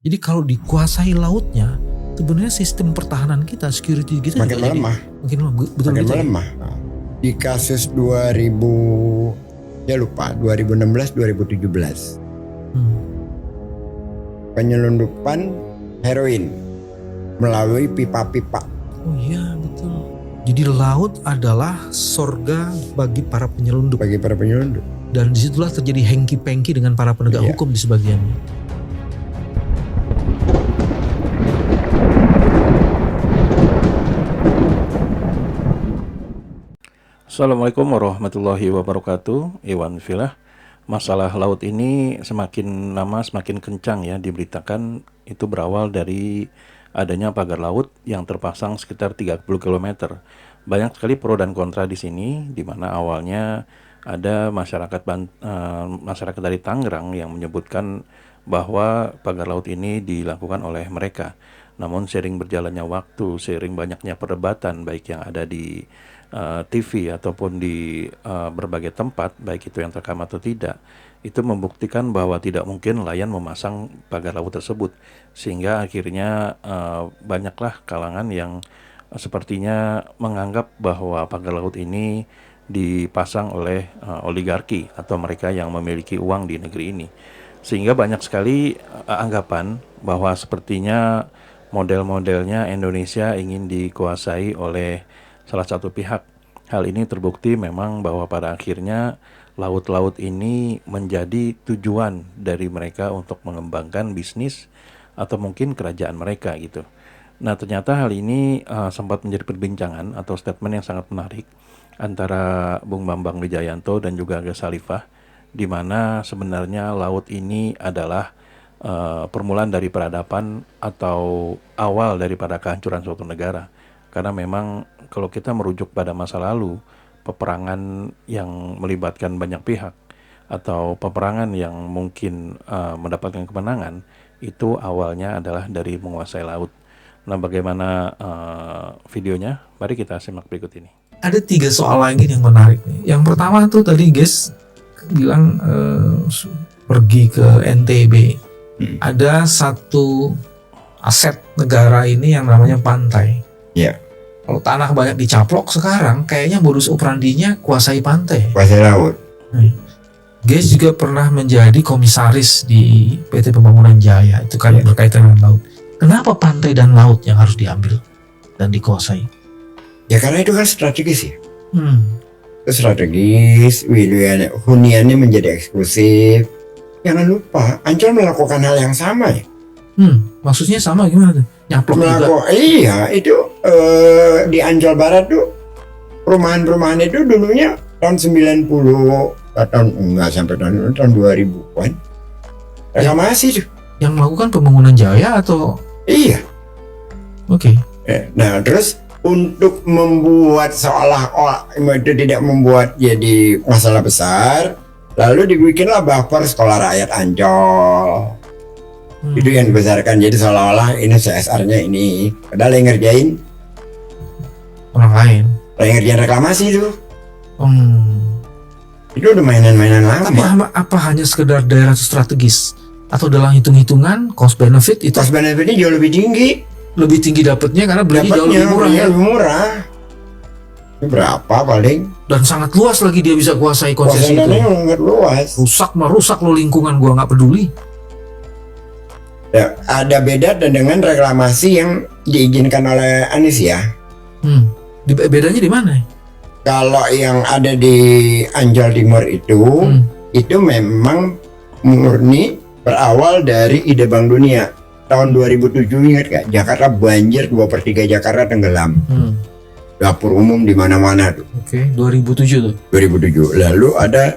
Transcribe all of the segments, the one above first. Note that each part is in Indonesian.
Jadi kalau dikuasai lautnya, sebenarnya sistem pertahanan kita, security kita makin melemah. Makin lemah, betul Makin gitu. melemah. Di kasus 2016-2017 penyelundupan heroin melalui pipa-pipa. Oh iya betul. Jadi laut adalah sorga bagi para penyelundup. Dan disitulah terjadi hengki-pengki dengan para penegak hukum di sebagiannya. Assalamualaikum warahmatullahi wabarakatuh. Iwan Filah. Masalah laut ini semakin lama semakin kencang ya diberitakan. Itu berawal dari adanya pagar laut yang terpasang sekitar 30 km. Banyak sekali pro dan kontra di sini, di mana awalnya ada masyarakat dari Tangerang yang menyebutkan bahwa pagar laut ini dilakukan oleh mereka. Namun seiring berjalannya waktu, seiring banyaknya perdebatan baik yang ada di TV ataupun di berbagai tempat, baik itu yang terekam atau tidak, itu membuktikan bahwa tidak mungkin nelayan memasang pagar laut tersebut, sehingga akhirnya banyaklah kalangan yang sepertinya menganggap bahwa pagar laut ini dipasang oleh oligarki atau mereka yang memiliki uang di negeri ini, sehingga banyak sekali anggapan bahwa sepertinya model-modelnya Indonesia ingin dikuasai oleh salah satu pihak. Hal ini terbukti memang bahwa pada akhirnya laut-laut ini menjadi tujuan dari mereka untuk mengembangkan bisnis atau mungkin kerajaan mereka gitu. Nah, ternyata hal ini sempat menjadi perbincangan atau statement yang sangat menarik antara Bung Bambang Wijayanto dan juga Aga Khalifah, di mana sebenarnya laut ini adalah permulaan dari peradaban atau awal daripada kehancuran suatu negara. Karena memang kalau kita merujuk pada masa lalu, peperangan yang melibatkan banyak pihak atau peperangan yang mungkin mendapatkan kemenangan, itu awalnya adalah dari menguasai laut. Nah, bagaimana videonya? Mari kita simak berikut ini. Ada 3 soal lagi yang menarik nih. Yang pertama tuh tadi guys bilang pergi ke NTB. Ada satu aset negara ini yang namanya pantai. Iya. Kalau tanah banyak dicaplok sekarang, kayaknya modus operandinya kuasai pantai. Kuasai laut. Guys juga pernah menjadi komisaris di PT Pembangunan Jaya, itu kan berkaitan dengan laut. Kenapa pantai dan laut yang harus diambil dan dikuasai? Ya karena itu kan strategis ya. Itu strategis, huniannya menjadi eksklusif. Jangan lupa, Ancol melakukan hal yang sama ya. Maksudnya sama gimana tuh? Nyaplok juga? Iya, itu di Ancol Barat tuh perumahan-perumahan itu dulunya tahun 90, enggak sampai tahun 2000-an. Reklamasi tuh. Yang melakukan Pembangunan Jaya atau? Iya. Oke. Nah, terus untuk membuat seolah-olah itu tidak membuat jadi masalah besar, lalu dibikinlah buffer sekolah rakyat Ancol. Itu yang dibesarkan, jadi seolah-olah ini CSR-nya ini, padahal yang ngerjain orang lain. Yang ngerjain reklamasi itu. Itu udah mainan-mainan lama. Tapi apa hanya sekedar daerah strategis? Atau dalam hitung-hitungan cost benefit itu? Cost benefitnya jauh lebih tinggi. Lebih tinggi dapatnya karena belinya jauh lebih murah ya. Lebih murah. Itu berapa paling? Dan sangat luas lagi dia bisa kuasai konsesi itu. Sangat luas. Rusak lo lingkungan, gua nggak peduli. Ya, ada beda dengan reklamasi yang diizinkan oleh Anies ya. Bedanya di mana? Kalau yang ada di Ancol Timur itu memang murni berawal dari ide Bank Dunia. Tahun 2007 ingat gak? Jakarta banjir, 2/3 Jakarta tenggelam. Dapur umum di mana-mana tuh. Oke, 2007 tuh. 2007. Lalu ada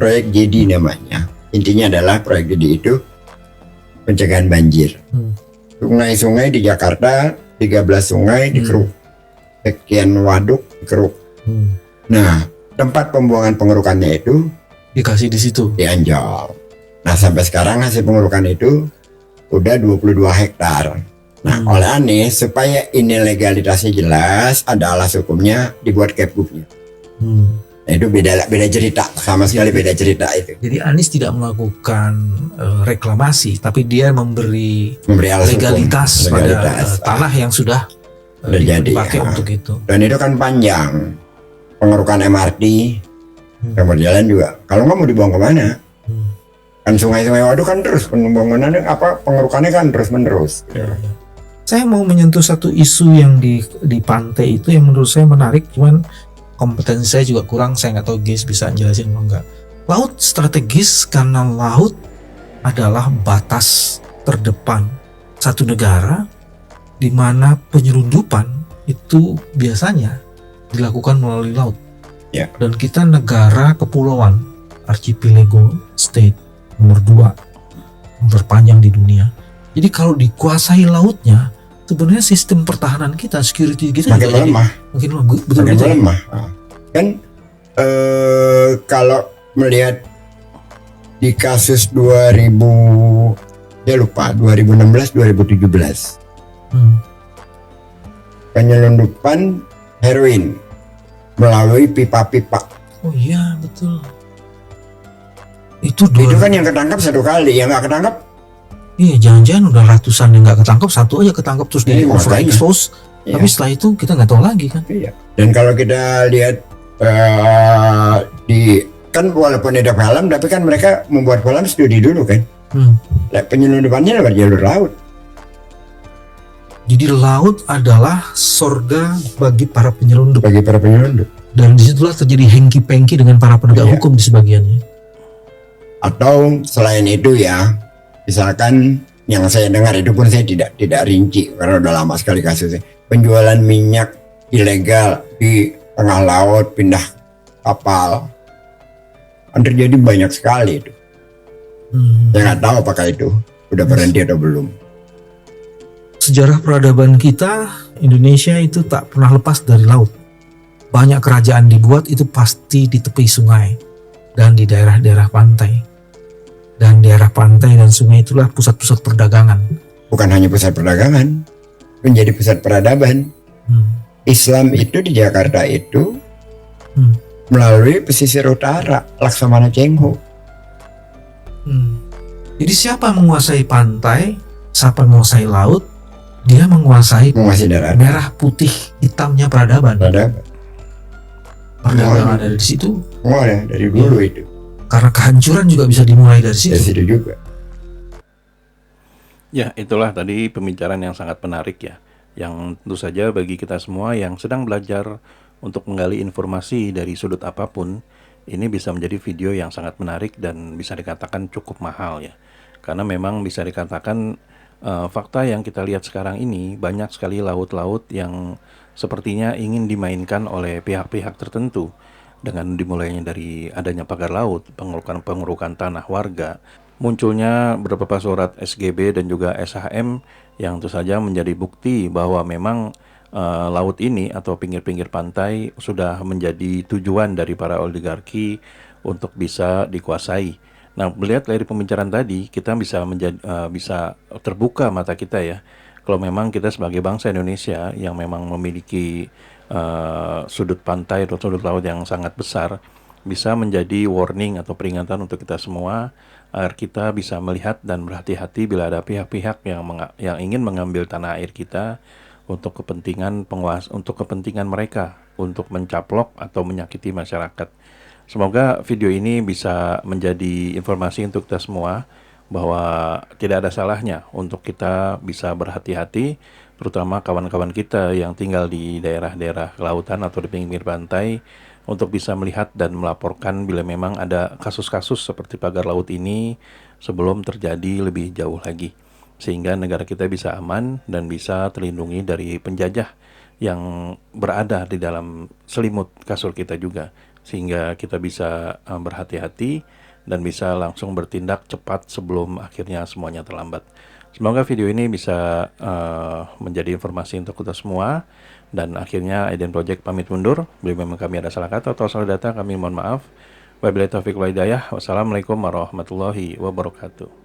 proyek JD namanya. Intinya adalah proyek JD itu pencegahan banjir. Sungai-sungai di Jakarta, 13 sungai dikeruk. Sekian waduk dikeruk. Nah, tempat pembuangan pengerukannya itu dikasih di situ. Di Ancol. Nah, sampai sekarang hasil pengerukan itu udah 22 hektar. Nah, oleh Anies supaya ini legalitasnya jelas, ada alas hukumnya, dibuat Kepgubnya. Nah, itu beda cerita, sama sekali beda cerita itu. Jadi Anies tidak melakukan reklamasi, tapi dia memberi Memberi alas legalitas hukum, pada tanah yang sudah jadi dipakai untuk itu. Dan itu kan panjang. Pengerukan MRT yang berjalan juga. Kalau nggak mau dibuang kemana? Kan sungai-sungai waduk kan terus pembangunannya pengerukannya kan terus menerus. Saya mau menyentuh satu isu yang di pantai itu yang menurut saya menarik, cuman kompetensi saya juga kurang, saya nggak tahu Gis bisa jelasin atau enggak. Laut strategis karena laut adalah batas terdepan satu negara di mana penyelundupan itu biasanya dilakukan melalui laut. Ya. Dan kita negara kepulauan, archipelago state nomor 2 terpanjang di dunia. Jadi kalau dikuasai lautnya, sebenarnya sistem pertahanan kita, security kita makin juga melemah. makin lemah. Betul Makin betul. melemah. Kan kalau melihat di kasus 2016 2017 penyelundupan heroin melalui pipa-pipa. Oh iya betul. Itu kan yang ketangkap satu kali, yang nggak ketangkap. Iya, jangan-jangan udah ratusan yang nggak ketangkap, satu aja ketangkap terus di Iya, overexpose. Iya. Tapi setelah itu kita nggak tahu lagi kan. Iya. Dan kalau kita lihat kan walaupun ada film, tapi kan mereka membuat film studi dulu kan. Penyelundupannya lewat jalur laut. Jadi laut adalah sorga bagi para penyelundup. Bagi para penyelundup. Dan disitulah terjadi hengki-pengki dengan para penegak Iya. hukum di sebagiannya. Atau selain itu ya, misalkan yang saya dengar itu pun saya tidak rinci karena udah lama sekali kasusnya. Penjualan minyak ilegal di tengah laut, pindah kapal, kan terjadi banyak sekali itu. Saya nggak tahu apakah itu udah berhenti atau belum. Sejarah peradaban kita, Indonesia itu tak pernah lepas dari laut. Banyak kerajaan dibuat itu pasti di tepi sungai dan di daerah-daerah pantai. Dan daerah pantai dan sungai itulah pusat-pusat perdagangan. Bukan hanya pusat perdagangan, menjadi pusat peradaban. Islam itu di Jakarta itu melalui pesisir utara, Laksamana Cheng Ho. Jadi siapa menguasai pantai, siapa menguasai laut, dia menguasai darat. merah putih hitamnya peradaban. Perdagangan ada di situ. Oh ya, dari dulu itu. Karena kehancuran juga bisa dimulai dari situ. Dari situ juga. Ya, itulah tadi pembicaraan yang sangat menarik ya. Yang tentu saja bagi kita semua yang sedang belajar untuk menggali informasi dari sudut apapun, ini bisa menjadi video yang sangat menarik dan bisa dikatakan cukup mahal ya. Karena memang bisa dikatakan fakta yang kita lihat sekarang ini, banyak sekali laut-laut yang sepertinya ingin dimainkan oleh pihak-pihak tertentu. Dengan dimulainya dari adanya pagar laut, pengerukan tanah warga, munculnya beberapa surat SGB dan juga SHM yang tentu saja menjadi bukti bahwa memang laut ini atau pinggir-pinggir pantai sudah menjadi tujuan dari para oligarki untuk bisa dikuasai. Nah, melihat dari pembicaraan tadi, kita bisa terbuka mata kita ya. Kalau memang kita sebagai bangsa Indonesia yang memang memiliki sudut pantai atau sudut laut yang sangat besar, bisa menjadi warning atau peringatan untuk kita semua agar kita bisa melihat dan berhati-hati bila ada pihak-pihak yang ingin mengambil tanah air kita untuk kepentingan untuk kepentingan mereka, untuk mencaplok atau menyakiti masyarakat. Semoga video ini bisa menjadi informasi untuk kita semua bahwa tidak ada salahnya untuk kita bisa berhati-hati, terutama kawan-kawan kita yang tinggal di daerah-daerah kelautan atau di pinggir pantai, untuk bisa melihat dan melaporkan bila memang ada kasus-kasus seperti pagar laut ini sebelum terjadi lebih jauh lagi, sehingga negara kita bisa aman dan bisa terlindungi dari penjajah yang berada di dalam selimut kasur kita juga, sehingga kita bisa berhati-hati dan bisa langsung bertindak cepat sebelum akhirnya semuanya terlambat. Semoga video ini bisa menjadi informasi untuk kita semua. Dan akhirnya Eden Project pamit mundur. Bila memang kami ada salah kata atau salah data, kami mohon maaf. Wabillahi taufiq wal hidayah. Wassalamualaikum warahmatullahi wabarakatuh.